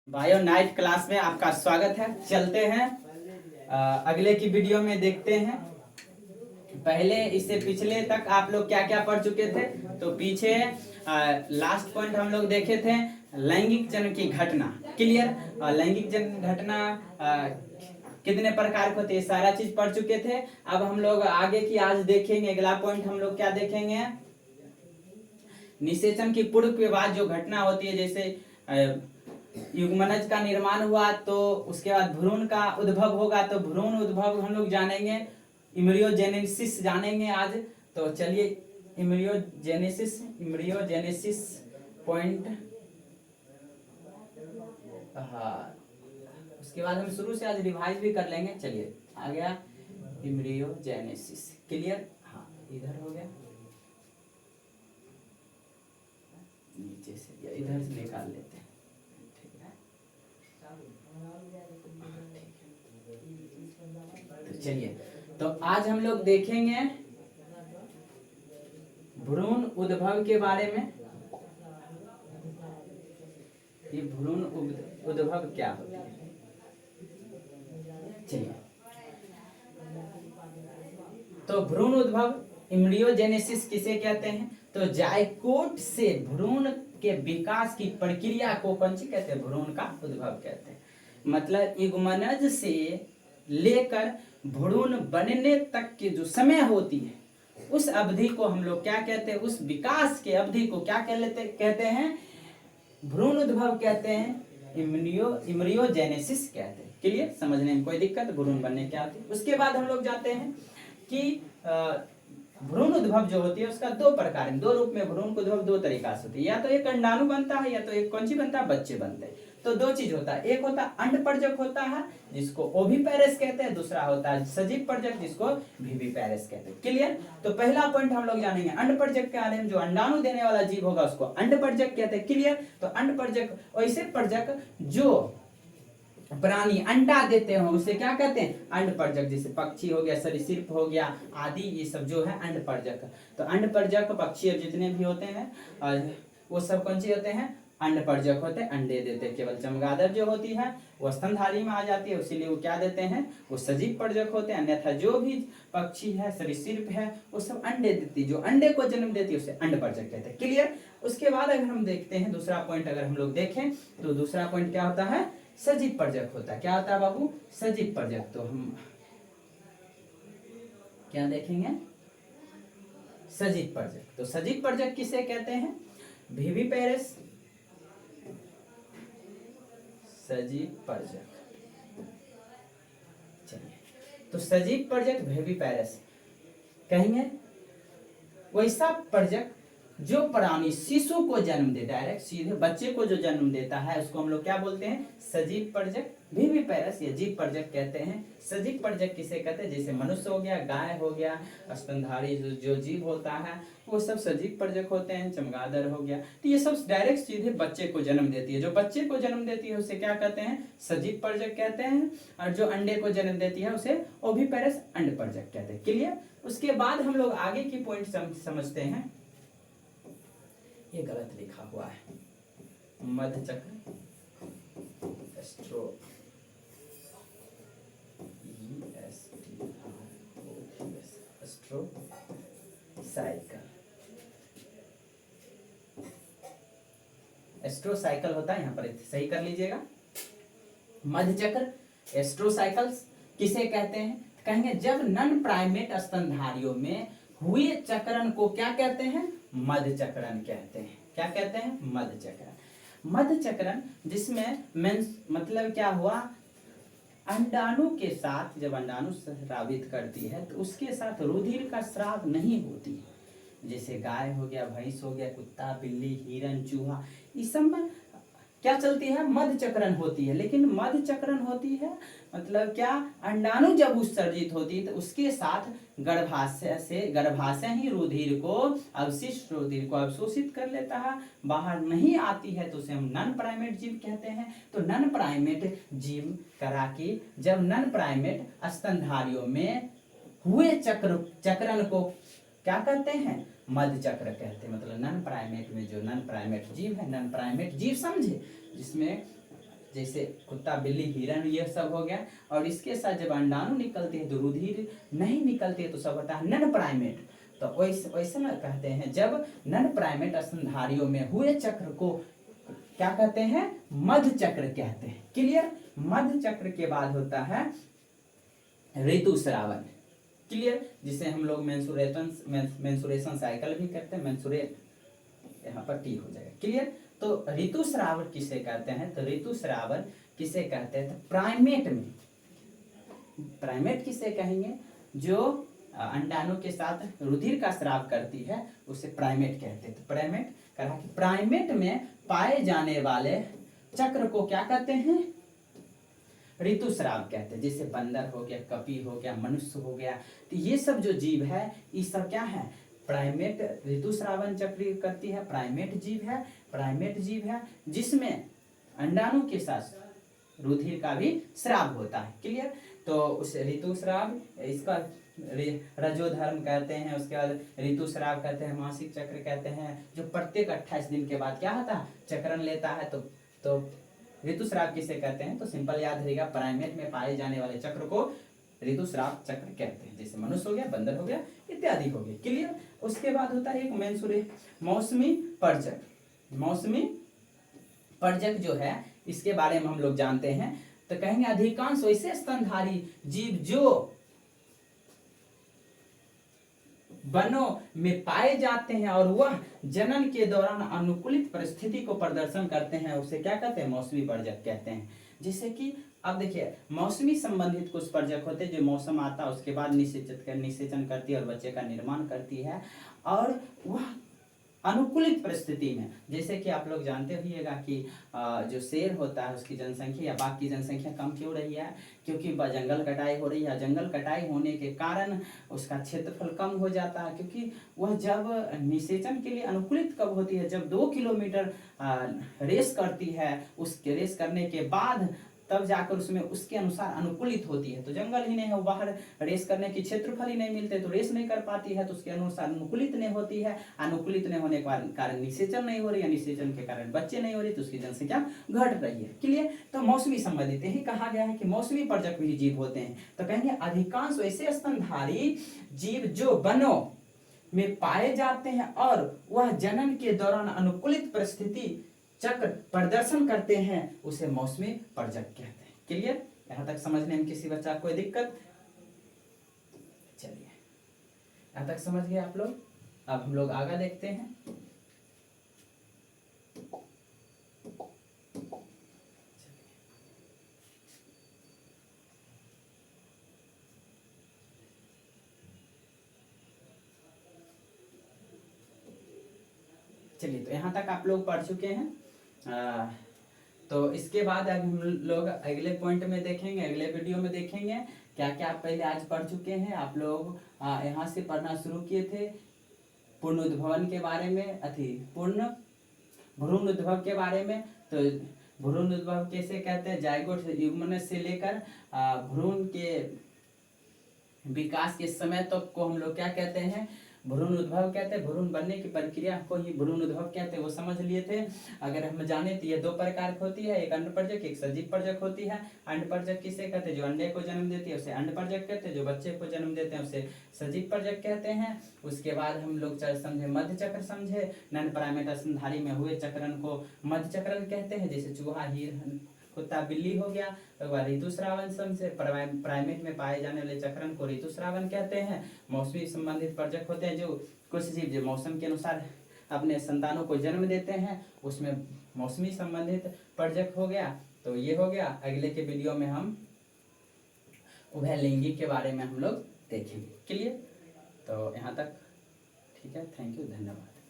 Bio night class में आपका स्वागत है। चलते हैं अगले की वीडियो में देखते हैं। पहले इससे पिछले तक आप लोग क्या क्या पढ़ चुके थे। तो पीछे लास्ट पॉइंट हम लोग देखे थे लैंगिक जन्म की घटना। क्लियर। लैंगिक जन्म घटना कितने प्रकार की होती है, सारा चीज पढ़ चुके थे। अब हम लोग आगे की आज देखेंगे। अगला पॉइंट हम लोग क्या देखेंगे, निषेचन की पूर्व के बाद जो घटना होती है, जैसे युग्मनज का निर्माण हुआ तो उसके बाद भ्रूण का उद्भव होगा, तो भ्रूण उद्भव हम लोग जानेंगे, इम्ब्रियोजेनेसिस जानेंगे आज। तो चलिए इम्ब्रियोजेनेसिस पॉइंट, हाँ, उसके बाद हम शुरू से आज रिवाइज भी कर लेंगे। चलिए आ गया इम्ब्रियोजेनेसिस। क्लियर। हाँ, इधर हो गया, नीचे से या इधर से निकाल लेते हैं। तो चलिए, तो आज हम लोग देखेंगे भ्रूण उद्भव के बारे में। ये भ्रूण उद्भव क्या होता है। चलिए, तो भ्रूण उद्भव इम्ब्रियोजेनेसिस किसे कहते हैं, तो जायकोट से भ्रूण के विकास की प्रक्रिया को कौन सी कहते हैं, भ्रूण का उद्भव कहते हैं। मतलब युग्मनज से लेकर भ्रूण बनने तक की जो समय होती है, उस अवधि को हम लोग क्या कहते हैं, उस विकास के अवधि को क्या कहते हैं, भ्रूण उद्भव कहते हैं, इम्ब्रियोजेनेसिस कहते हैं। क्लियर, समझने में कोई दिक्कत, भ्रूण बनने क्या होती है। उसके बाद हम लोग जाते हैं कि भ्रूण उद्भव जो होती है उसका दो प्रकार है, दो रूप में भ्रूण उद्भव दो तरीका से होती है। या तो एक अंडाणु बनता है, या तो एक कौन सी बनता है, बच्चे बनते हैं। तो दो चीज होता है, एक होता है अंडपरजक होता है जिसको ओविपेरस कहते हैं, दूसरा होता है सजीव परजक जिसको विविपेरस कहते हैं। क्लियर। तो पहला पॉइंट हम लोग जानेंगे अंडपरजक के बारे में। जो अंडाणु देने वाला जीव होगा उसको अंडपरजक कहते हैं। क्लियर। तो अंडपरजक वैसे परजक जो प्राणी अंडा देते हो उसे क्या कहते हैं, अंडपरजक। जैसे पक्षी हो गया, सरीसृप हो गया आदि, ये सब जो है अंडपरजक। तो अंडपरजक पक्षी अब जितने भी होते हैं वो सब कौन से होते हैं, अंडपरजक होते हैं, अंडे देते हैं। केवल चमगादड़ जो होती है वो स्तनधारी में आ जाती है, इसीलिए वो क्या देते हैं, वो सजीव परजक होते हैं। अन्यथा जो भी पक्षी है, सरीसृप है, वो सब अंडे देती है। जो अंडे को जन्म देती है उसे अंडपरजक कहते हैं। क्लियर। उसके बाद अगर हम देखते हैं दूसरा पॉइंट, अगर हम लोग देखें तो दूसरा पॉइंट क्या होता है, सजीव परजक होता है। क्या होता है बाबू, सजीव परजक। तो हम क्या देखेंगे, सजीव परजक। तो सजीव परजक किसे कहते हैं, विविपेरस, सजीव परजक। चलिए, तो सजीव परजक विविपेरस कहेंगे वैसा परजक जो प्राणी शिशु को जन्म दे, डायरेक्ट सीधे बच्चे को जो जन्म देता है उसको हम लोग क्या बोलते हैं, सजीव परजक, विविपेरस या जीव परजक कहते हैं। सजीव परजक किसे कहते हैं, जैसे मनुष्य हो गया, गाय हो गया, स्तनधारी जो जीव होता है वो सब सजीव परजक होते हैं। चमगादड़ हो गया, तो ये सब डायरेक्ट सीधे बच्चे को जन्म देती है। जो बच्चे को जन्म देती है उसे क्या कहते हैं, सजीव परजक कहते हैं। और जो अंडे को जन्म देती है उसे ओविपेरस अंड परजक कहते हैं। क्लियर। उसके बाद हम लोग आगे की पॉइंट समझते हैं। ये गलत लिखा हुआ है, मध्यचक्र, एस्ट्रो, एस्ट्रो साइकिल, एस्ट्रोसाइकल होता है, यहाँ पर सही कर लीजिएगा। मध्यचक्र, एस्ट्रोसाइकल्स किसे कहते हैं, कहेंगे जब नन प्राइमेट स्तनधारियों में हुए चक्रण को क्या कहते हैं, मध्यचक्रण कहते हैं। क्या कहते हैं, मध्यचक्रण। मध्यचक्रण जिसमें मतलब क्या हुआ, अंडाणु के साथ जब अंडाणु स्रावित करती है तो उसके साथ रुधिर का स्राव नहीं होती है। जैसे गाय हो गया, भैंस हो गया, कुत्ता, बिल्ली, हिरन, चूहा, इस सब में क्या चलती है, मध्यचक्रण होती है। लेकिन मध्यचक्रण होती है मतलब क्या, अंडाणु जब उत्सर्जित होती है तो उसके साथ गर्भाशय ही रुधिर को, अवशिष्ट रुधिर को अवशोषित कर लेता है, बाहर नहीं आती है, तो उसे हम नन प्राइमेट जीव कहते हैं। तो नन प्राइमेट जीव करा के जब नन प्राइमेट स्तनधारियों में हुए चक्रण को क्या कहते हैं, मध्यचक्र कहते हैं। मतलब नन प्राइमेट में जो नन प्राइमेट जीव है, नन प्राइमेट जीव समझे जिसमें जैसे कुत्ता बिल्ली हिरन ये सब हो गया। और इसके साथ जब अंडाणु निकलते हैं तो रुधिर नहीं निकलते तो सब होता है नन प्राइमेट। तो वैसे में कहते हैं जब नन प्राइमेट स्तनधारियों में हुए चक्र को क्या कहते हैं, मध्य चक्र कहते हैं। क्लियर। मध्य चक्र के बाद होता है ऋतुस्रावन। क्लियर, जिसे हम लोग मेंसुरेशन साइकिल भी कहते हैं। मेंसुरेट यहाँ पर टी हो जाएगा। क्लियर। तो ऋतुस्रावन किसे कहते हैं, तो ऋतुस्रावन किसे कहते हैं, तो प्राइमेट में, प्राइमेट किसे कहेंगे, जो अंडाणु के साथ रुधिर का स्राव करती है उसे प्राइमेट कहते हैं। तो प्राइमेट कहा कि प्राइमेट में पाए जाने वाले चक्र को क्या कहते हैं, ऋतुस्राव कहते हैं। जैसे बंदर हो गया, कपी हो गया, मनुष्य हो गया, तो ये सब जो जीव है ये सब क्या है, प्राइमेट ऋतुस्रावन चक्र करती है। प्राइमेट जीव है, प्राइमेट जीव है जिसमें अंडाणु के साथ रुधिर का भी स्राव होता है। क्लियर। तो उस ऋतुस्राव, इसका रजोधर्म कहते हैं, उसके बाद ऋतुस्राव कहते हैं, मासिक चक्र कहते हैं, जो प्रत्येक 28 दिन के बाद क्या होता है, चक्रण लेता है। तो ऋतुस्राव किसे कहते हैं, तो सिंपल याद रहेगा, प्राइमेट में पाए जाने वाले चक्र को ऋतुस्राव चक्र कहते हैं। जैसे मनुष्य हो गया, बंदर हो गया, इत्यादि हो गए। क्लियर। उसके बाद होता है एक मौसमी पर्जक। मौसमी पर्जक जो है इसके बारे में हम लोग जानते हैं। तो कहेंगे अधिकांश वैसे स्तनधारी जीव जो वनों में पाए जाते हैं और वह जनन के दौरान अनुकूलित परिस्थिति को प्रदर्शन करते हैं, उसे क्या कहते हैं, मौसमी पर्जक कहते हैं। जैसे कि अब देखिए, मौसमी संबंधित कुछ पर्जक होते हैं जो मौसम आता है उसके बाद निषेचन करती है और बच्चे का निर्माण करती है, और वह अनुकूलित परिस्थिति में, जैसे कि आप लोग जानते होइएगा कि जो शेर होता है उसकी जनसंख्या या बाघ की जनसंख्या कम क्यों रही है, क्योंकि जंगल कटाई हो रही है। जंगल कटाई होने के कारण उसका क्षेत्रफल कम हो जाता है, क्योंकि वह जब निषेचन के लिए अनुकूलित कब होती है, जब 2 किलोमीटर रेस करती है, उस रेस करने के बाद तब जाकर उसमें उसके अनुसार अनुकूलित होती है। तो जंगल ही नहीं है, बाहर रेस करने की क्षेत्रफल ही नहीं मिलते तो रेस नहीं कर पाती है, तो उसके अनुसार अनुकूलित नहीं होती है। अनुकूलित नहीं होने के कारण निषेचन नहीं हो रही है, निषेचन के कारण बच्चे नहीं हो रही, तो उसकी जनसंख्या घट रही है। क्लियर। तो मौसमी संबंधित ही कहा गया है कि मौसमी पर्जक भी जीव होते हैं। तो कहेंगे अधिकांश ऐसे स्तनधारी जीव जो वनों में पाए जाते हैं और वह जनन के दौरान अनुकूलित परिस्थिति चक्र प्रदर्शन करते हैं, उसे मौसमी पर्जक कहते हैं। क्लियर। यहां तक समझने में किसी बच्चा कोई दिक्कत? चलिए, यहां तक समझ गए आप लोग। अब हम लोग आगे देखते हैं। चलिए, तो यहाँ तक आप लोग पढ़ चुके हैं। तो इसके बाद अब हम लोग अगले पॉइंट में देखेंगे, अगले वीडियो में देखेंगे क्या क्या आप पहले आज पढ़ चुके हैं। आप लोग यहाँ से पढ़ना शुरू किए थे पूर्ण उद्भवन के बारे में, पूर्ण भ्रूण उद्भव के बारे में। तो भ्रूण उद्भव कैसे कहते हैं, जायगोट युग्मन से लेकर भ्रूण के विकास के समय तक को हम लोग क्या कहते हैं, भ्रूण उद्भव कहते हैं। भ्रूण बनने की प्रक्रिया को ही भ्रूण उद्भव कहते हैं, वो समझ लिए थे। अगर हम जाने तो ये 2 प्रकार की होती है, एक अंडपर्जक, एक सजीव पर्जक होती है। अंडपर्जक किसे कहते हैं, जो अंडे को जन्म देती है उसे अंडपर्जक कहते हैं, जो बच्चे को जन्म देते हैं उसे सजीव पर्जक कहते हैं। उसके बाद हम लोग समझे मध्य चक्र, समझे नन प्राइमेट स्तनधारी में हुए चक्रण को मध्य चक्रण कहते हैं। जैसे चूहा, हिरन, कुत्ता, बिल्ली हो गया। तो ऋतुस्रावन समझे, प्राइमेट में पाए जाने वाले चक्रण को ऋतुस्रावन कहते हैं। मौसमी संबंधित पर्जक होते हैं, जो कुछ जीव जो मौसम के अनुसार अपने संतानों को जन्म देते हैं, उसमें मौसमी संबंधित पर्जक हो गया। तो ये हो गया। अगले के वीडियो में हम उभयलिंगी के बारे में हम लोग देखेंगे। क्लियर। तो यहाँ तक ठीक है। थैंक यू, धन्यवाद।